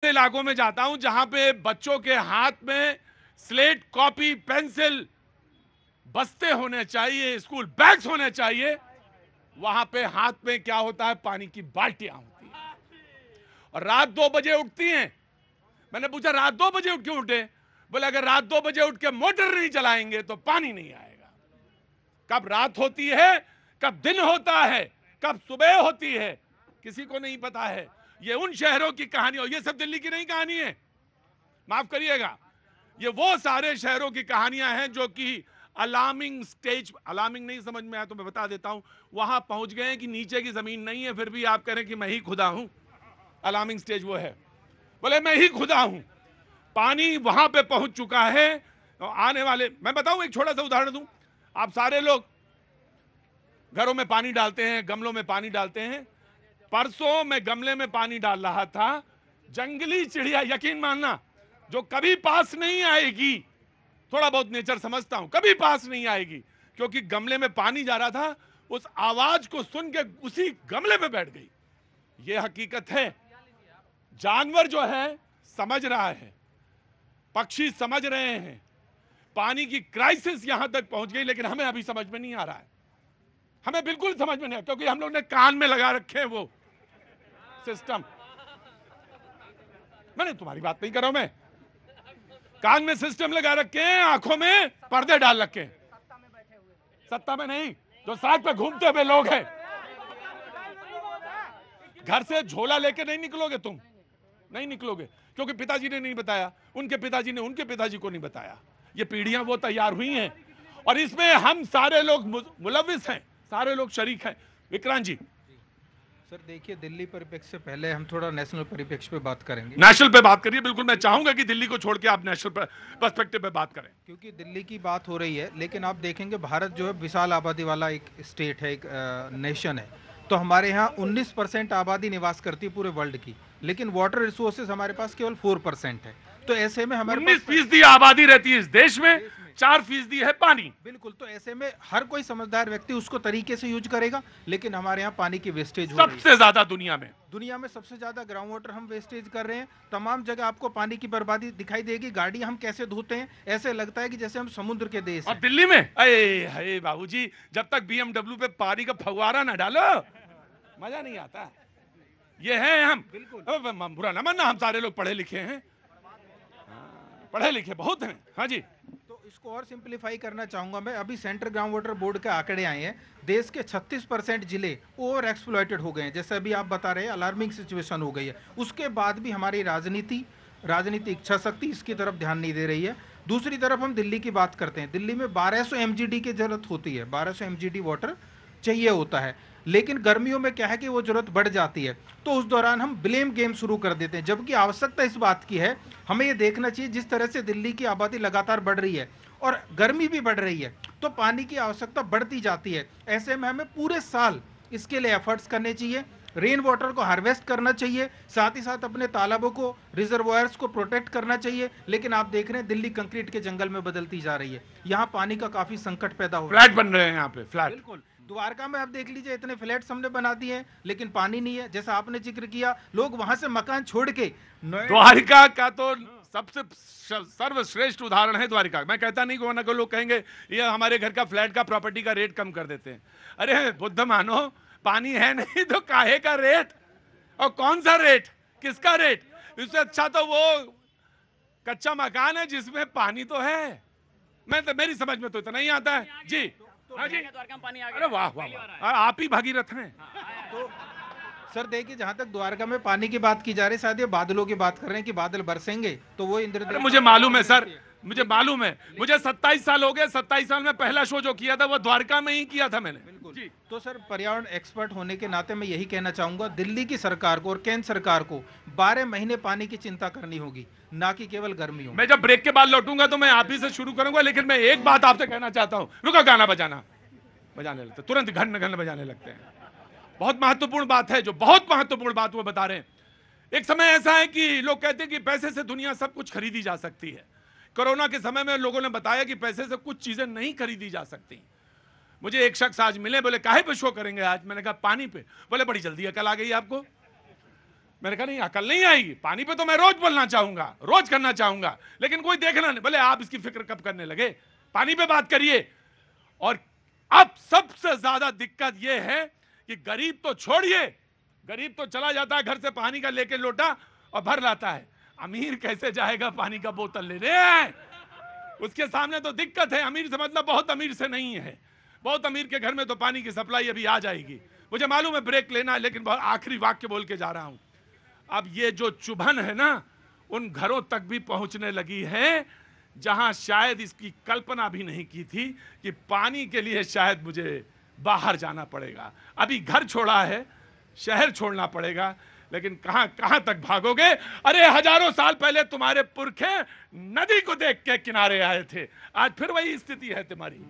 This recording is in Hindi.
इलाकों में जाता हूं जहां पे बच्चों के हाथ में स्लेट, कॉपी, पेंसिल, बस्ते होने चाहिए, स्कूल बैग्स होने चाहिए, वहां पे हाथ में क्या होता है, पानी की बाल्टियां होती हैं और रात 2 बजे उठती हैं। मैंने पूछा रात 2 बजे उठ क्यों उठे? बोले अगर रात 2 बजे उठ के मोटर नहीं चलाएंगे तो पानी नहीं आएगा। कब रात होती है, कब दिन होता है, कब सुबह होती है, किसी को नहीं पता है। ये उन शहरों की कहानी, और ये सब दिल्ली की नहीं कहानी है, माफ करिएगा, ये वो सारे शहरों की कहानियां हैं जो कि अलार्मिंग स्टेज, अलार्मिंग नहीं समझ में आया तो मैं बता देता हूं, वहां पहुंच गए कि नीचे की जमीन नहीं है, फिर भी आप कह रहे हैं कि मैं ही खुदा हूं। अलार्मिंग स्टेज वो है, बोले मैं ही खुदा हूं। पानी वहां पे पहुंच चुका है। आने वाले, मैं बताऊं एक छोटा सा उदाहरण दूं। आप सारे लोग घरों में पानी डालते हैं, गमलों में पानी डालते हैं। परसों मैं गमले में पानी डाल रहा था, जंगली चिड़िया, यकीन मानना, जो कभी पास नहीं आएगी, थोड़ा बहुत नेचर समझता हूं, कभी पास नहीं आएगी, क्योंकि गमले में पानी जा रहा था, उस आवाज को सुन के उसी गमले पे बैठ गई। यह हकीकत है। जानवर जो है समझ रहा है, पक्षी समझ रहे हैं, पानी की क्राइसिस यहां तक पहुंच गई, लेकिन हमें अभी समझ में नहीं आ रहा है। हमें बिल्कुल समझ में नहीं आ, क्योंकि हम लोग ने कान में लगा रखे हैं वो सिस्टम। मैंने तुम्हारी बात नहीं कर रहा हूं, मैं कान में सिस्टम लगा रखे हैं, आंखों में पर्दे डाल रखे हैं। सत्ता में नहीं, जो सड़क पे घूमते हुए लोग हैं। घर से झोला लेके नहीं निकलोगे, तुम नहीं निकलोगे, क्योंकि पिताजी ने नहीं बताया, उनके पिताजी ने उनके पिताजी को नहीं बताया। ये पीढ़ियां वो तैयार हुई हैं और इसमें हम सारे लोग मुलविस हैं, सारे लोग शरीक हैं। विक्रांत जी। सर देखिए, दिल्ली परिप्रेक्ष्य से पहले हम थोड़ा नेशनल परिप्रेक्ष्य पे बात करेंगे। नेशनल पे बात करिए, बिल्कुल। मैं चाहूंगा कि दिल्ली को छोड़ के आप नेशनल पर्सपेक्टिव पे बात करें, क्योंकि दिल्ली की बात हो रही है, लेकिन आप देखेंगे भारत जो है विशाल आबादी वाला एक स्टेट है, एक नेशन है। तो हमारे यहाँ 19% आबादी निवास करती है पूरे वर्ल्ड की, लेकिन वाटर रिसोर्सेज हमारे पास केवल 4% है। तो ऐसे में हमारे 19% आबादी रहती है इस देश में, 4% है पानी। बिल्कुल, तो ऐसे में हर कोई समझदार व्यक्ति उसको तरीके से यूज करेगा, लेकिन हमारे यहाँ पानी की वेस्टेज हो रही है सबसे ज्यादा दुनिया में सबसे ज्यादा ग्राउंड वाटर हम वेस्टेज कर रहे हैं। तमाम जगह आपको पानी की बर्बादी दिखाई देगी। गाड़ी हम कैसे धोते हैं, ऐसे लगता है कि जैसे हम समुद्र के देश और दिल्ली में, अरे बाबूजी, जब तक BMW पे पानी का फव्वारा ना डालो मजा नहीं आता। ये है हम, बिल्कुल बुरा ना मानना, हम सारे लोग पढ़े लिखे हैं, पढ़े लिखे बहुत हैं। हाँ जी, तो इसको और सिंपलीफाई करना चाहूंगा मैं। अभी सेंट्रल ग्राउंड वाटर बोर्ड के आंकड़े आए हैं, देश के 36% जिले ओवर एक्सप्लॉइटेड हो गए हैं। जैसे अभी आप बता रहे हैं, अलार्मिंग सिचुएशन हो गई है। उसके बाद भी हमारी राजनीतिक इच्छा शक्ति इसकी तरफ ध्यान नहीं दे रही है। दूसरी तरफ हम दिल्ली की बात करते हैं, दिल्ली में 1200 MGD की जरूरत होती है, 1200 MGD वाटर चाहिए होता है। लेकिन गर्मियों में क्या है कि वो जरूरत बढ़ जाती है, तो उस दौरान हम ब्लेम गेम शुरू कर देते हैं, जबकि आवश्यकता इस बात की है, हमें ये देखना चाहिए जिस तरह से दिल्ली की आबादी लगातार बढ़ रही है और गर्मी भी बढ़ रही है, तो पानी की आवश्यकता बढ़ती जाती है। ऐसे में हमें पूरे साल इसके लिए एफर्ट्स करने चाहिए, रेन वाटर को हार्वेस्ट करना चाहिए, साथ ही साथ अपने तालाबों को, रिजर्वायर्स को प्रोटेक्ट करना चाहिए। लेकिन आप देख रहे हैं दिल्ली कंक्रीट के जंगल में बदलती जा रही है, यहाँ पानी का काफी संकट पैदा हो रहा है। फ्लैट बन रहे हैं यहाँ पे, फ्लैट। बिल्कुल, द्वारका में आप देख लीजिए, इतने फ्लैट्स हमने बना दिए हैं, लेकिन पानी नहीं है। जैसा आपने जिक्र किया, लोग वहां से मकान छोड़ के द्वारिका का तो सबसे सर्वश्रेष्ठ उदाहरण है द्वारिका। मैं कहता नहीं कि को लोग कहेंगे ये हमारे घर का फ्लैट का प्रॉपर्टी का रेट कम कर देते हैं। अरे बुद्ध मानो, पानी है नहीं तो काहे का रेट, और कौन सा रेट, किसका रेट? इससे अच्छा तो वो कच्चा मकान है जिसमें पानी तो है। मैं तो, मेरी समझ में तो इतना ही आता है जी। हाँ जी, अरे वाह वाह वाह, आप ही भागीरथ हैं। तो सर देखिए, जहां तक द्वारका में पानी की बात की जा रही है, शायद ये बादलों की बात कर रहे हैं कि बादल बरसेंगे तो वो इंद्रदेव। मुझे मालूम है सर, मुझे मालूम है, मुझे 27 साल हो गए। 27 साल में पहला शो जो किया था वो द्वारका में ही किया था मैंने। बिल्कुल जी। तो सर, पर्यावरण एक्सपर्ट होने के नाते मैं यही कहना चाहूंगा, दिल्ली की सरकार को और केंद्र सरकार को 12 महीने पानी की चिंता करनी होगी, ना कि केवल गर्मियों में। मैं जब ब्रेक के बाद लौटूंगा तो मैं आप ही से शुरू करूंगा, लेकिन मैं एक बात आपसे कहना चाहता हूं। रुको, गाना बजाने लगते, तुरंत घन घन बजाने लगते हैं। बहुत महत्वपूर्ण बात है, जो बहुत महत्वपूर्ण बात वो बता रहे हैं। एक समय ऐसा है कि लोग कहते हैं कि पैसे से दुनिया सब कुछ खरीदी जा सकती है। कोरोना के समय में लोगों ने बताया कि पैसे से कुछ चीजें नहीं खरीदी जा सकती। मुझे एक शख्स आज मिले, बोले काहे पे शो करेंगे आज? मैंने कहा पानी पे। बोले बड़ी जल्दी अकल आ गई आपको, मैंने कहा नहीं, अकल नहीं आएगी, पानी पे तो मैं रोज बोलना चाहूंगा, रोज करना चाहूंगा, लेकिन कोई देखना नहीं। बोले आप इसकी फिक्र कब करने लगे, पानी पे बात करिए। और अब सबसे ज्यादा दिक्कत यह है कि गरीब तो छोड़िए, गरीब तो चला जाता है घर से पानी का लेके लोटा और भर लाता है, अमीर कैसे जाएगा पानी का बोतल लेने? उसके सामने तो दिक्कत है। अमीर से मतलब बहुत अमीर से नहीं है, बहुत अमीर के घर में तो पानी की सप्लाई अभी आ जाएगी। मुझे मालूम है ब्रेक लेना है, लेकिन आखिरी वाक्य बोल के जा रहा हूं। अब ये जो चुभन है ना, उन घरों तक भी पहुंचने लगी है जहां शायद इसकी कल्पना भी नहीं की थी कि पानी के लिए शायद मुझे बाहर जाना पड़ेगा। अभी घर छोड़ा है, शहर छोड़ना पड़ेगा, लेकिन कहां कहां तक भागोगे? अरे हजारों साल पहले तुम्हारे पुरखे नदी को देख के किनारे आए थे, आज फिर वही स्थिति है तुम्हारी।